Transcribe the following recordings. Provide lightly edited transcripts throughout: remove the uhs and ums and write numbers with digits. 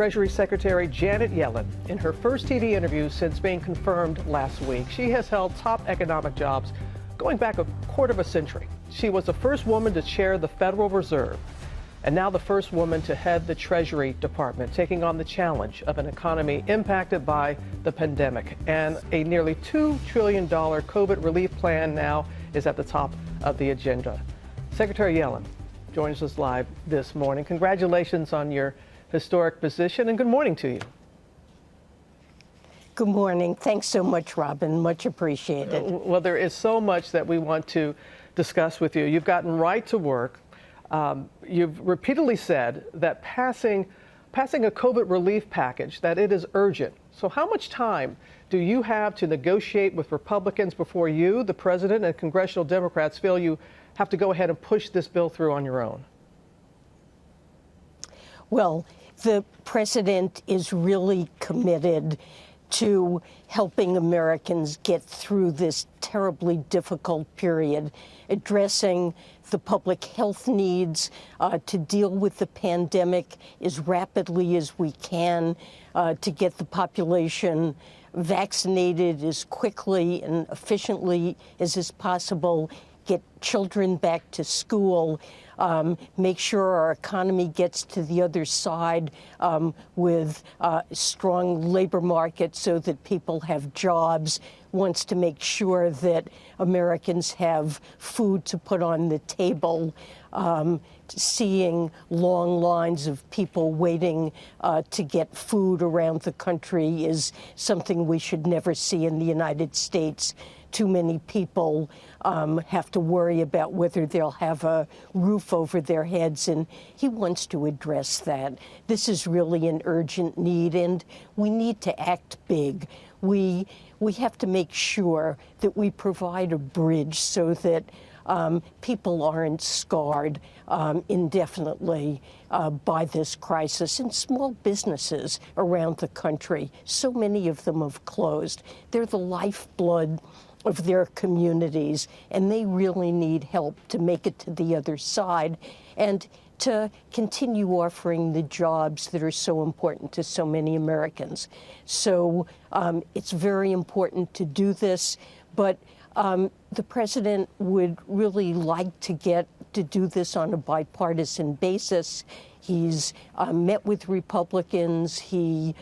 Treasury Secretary Janet Yellen in her first TV interview since being confirmed last week. She has held top economic jobs going back a quarter of a century. She was the first woman to chair the Federal Reserve and now the first woman to head the Treasury Department, taking on the challenge of an economy impacted by the pandemic. And a nearly $2 trillion COVID relief plan now is at the top of the agenda. Secretary Yellen joins us live this morning. Congratulations on your historic position, and good morning to you. Good morning. Thanks so much, Robin. Much appreciated. Well, there is so much that we want to discuss with you. You've gotten right to work. You've repeatedly said that passing a COVID relief package, that it is urgent. So how much time do you have to negotiate with Republicans before you, the president, and congressional Democrats feel you have to go ahead and push this bill through on your own? Well, the president is really committed to helping Americans get through this terribly difficult period, addressing the public health needs to deal with the pandemic as rapidly as we can, to get the population vaccinated as quickly and efficiently as is possible, get children back to school, make sure our economy gets to the other side with a strong labor market so that people have jobs, wants to make sure that Americans have food to put on the table. Seeing long lines of people waiting to get food around the country is something we should never see in the United States. Too many people have to worry about whether they'll have a roof over their heads, and he wants to address that. This is really an urgent need, and we need to act big. We have to make sure that we provide a bridge so that people aren't scarred indefinitely by this crisis. And small businesses around the country, so many of them have closed. They're the lifeblood of their communities, and they really need help to make it to the other side and to continue offering the jobs that are so important to so many Americans. So it's very important to do this, but the president would really like to get to do this on a bipartisan basis. He's met with Republicans. He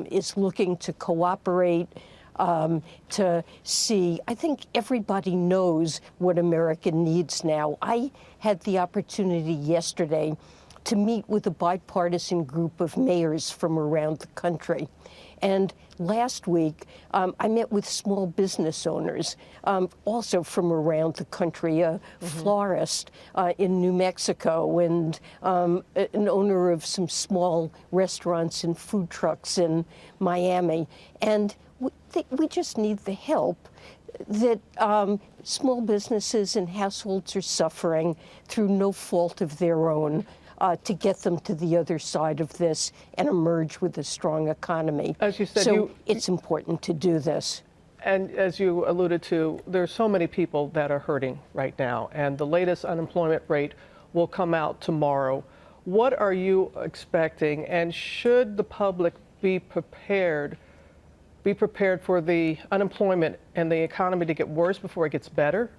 is looking to cooperate to see. I think everybody knows what America needs now. I had the opportunity yesterday to meet with a bipartisan group of mayors from around the country. And last week, I met with small business owners, also from around the country, a florist in New Mexico and an owner of some small restaurants and food trucks in Miami. And we just need the help that small businesses and households are suffering through no fault of their own, to get them to the other side of this and emerge with a strong economy. As you said, so it's important to do this. And as you alluded to, there are so many people that are hurting right now, and the latest unemployment rate will come out tomorrow. What are you expecting, and should the public be prepared for the unemployment and the economy to get worse before it gets better?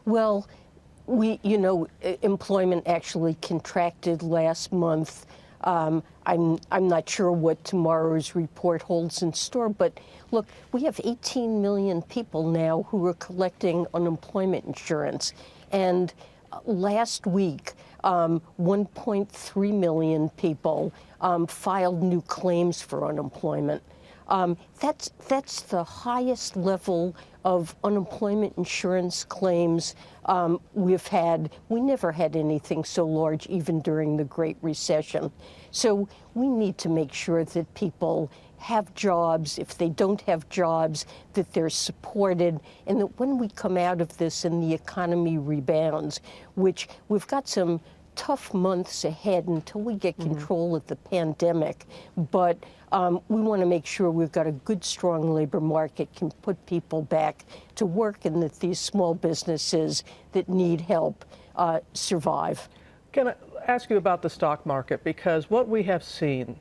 Well, employment actually contracted last month. I'm not sure what tomorrow's report holds in store, but look, we have 18 million people now who are collecting unemployment insurance. And last week, 1.3 million people filed new claims for unemployment. That's the highest level of unemployment insurance claims we've had. We never had anything so large, even during the Great Recession. So we need to make sure that people have jobs. If they don't have jobs, that they're supported, and that when we come out of this and the economy rebounds, which we've got some tough months ahead until we get control of the pandemic, but we want to make sure we've got a good, strong labor market, can put people back to work, and that these small businesses that need help survive. ask you about the stock market, because what we have seen,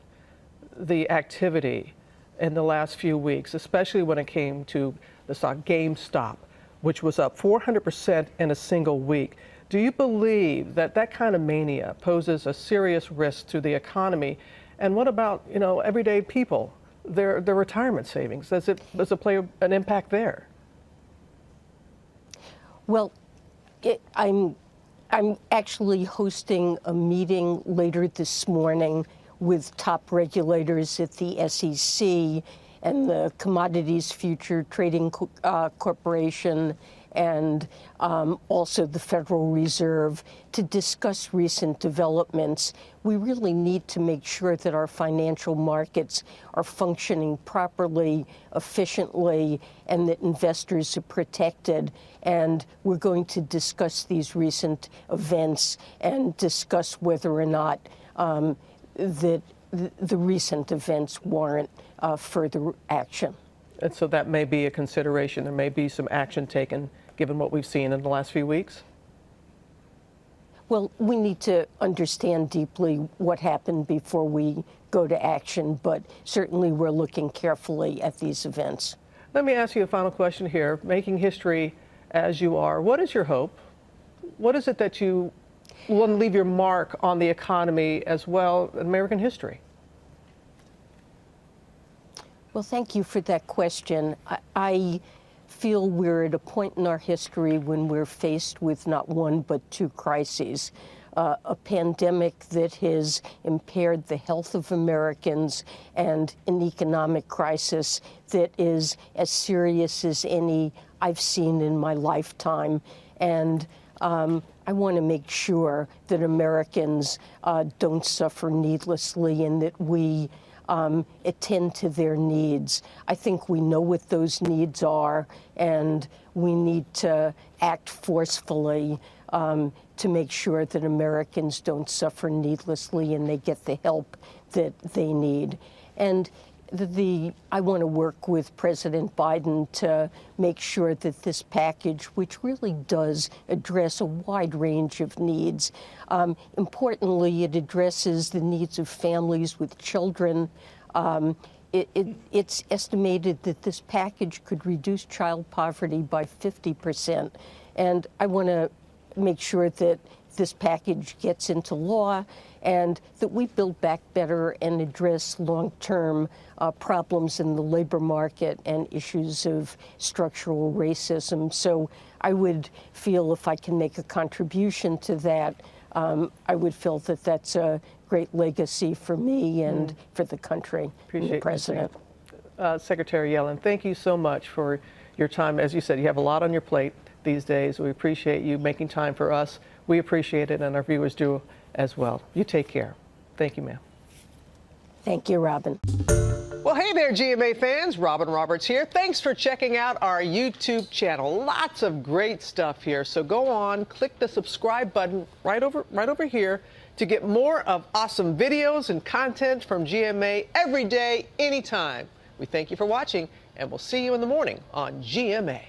the activity in the last few weeks, especially when it came to the stock GameStop, which was up 400% in a single week. Do you believe that that kind of mania poses a serious risk to the economy? And what about, everyday people, their retirement savings? Does it play an impact there? Well, I'm actually hosting a meeting later this morning with top regulators at the SEC and the Commodities Future Trading Corporation and also the Federal Reserve to discuss recent developments. We really need to make sure that our financial markets are functioning properly, efficiently, and that investors are protected. And we're going to discuss these recent events and discuss whether or not that the recent events warrant further action. And so that may be a consideration. There may be some action taken given what we've seen in the last few weeks? Well, we need to understand deeply what happened before we go to action, but certainly we're looking carefully at these events. Let me ask you a final question here. Making history as you are, what is your hope? What is it that you want to leave your mark on the economy as well in American history? Well, thank you for that question. I feel we're at a point in our history when we're faced with not one but two crises. A pandemic that has impaired the health of Americans and an economic crisis that is as serious as any I've seen in my lifetime. And I want to make sure that Americans don't suffer needlessly and that we attend to their needs. I think we know what those needs are, and we need to act forcefully to make sure that Americans don't suffer needlessly and they get the help that they need. And I want to work with President Biden to make sure that this package, which really does address a wide range of needs, importantly, it addresses the needs of families with children. It's estimated that this package could reduce child poverty by 50%. And I want to make sure that this package gets into law and that we build back better and address long-term problems in the labor market and issues of structural racism. So I would feel if I can make a contribution to that, I would feel that that's a great legacy for me and for the country. Appreciate and the president. Secretary Yellen, thank you so much for your time. As you said, you have a lot on your plate these days. We appreciate you making time for us. We appreciate it, and our viewers do as well. You take care. Thank you, ma'am. Thank you, Robin. Well, hey there, GMA fans. Robin Roberts here. Thanks for checking out our YouTube channel. Lots of great stuff here. So go on, click the subscribe button right over here to get more of awesome videos and content from GMA every day, anytime. We thank you for watching, and we'll see you in the morning on GMA.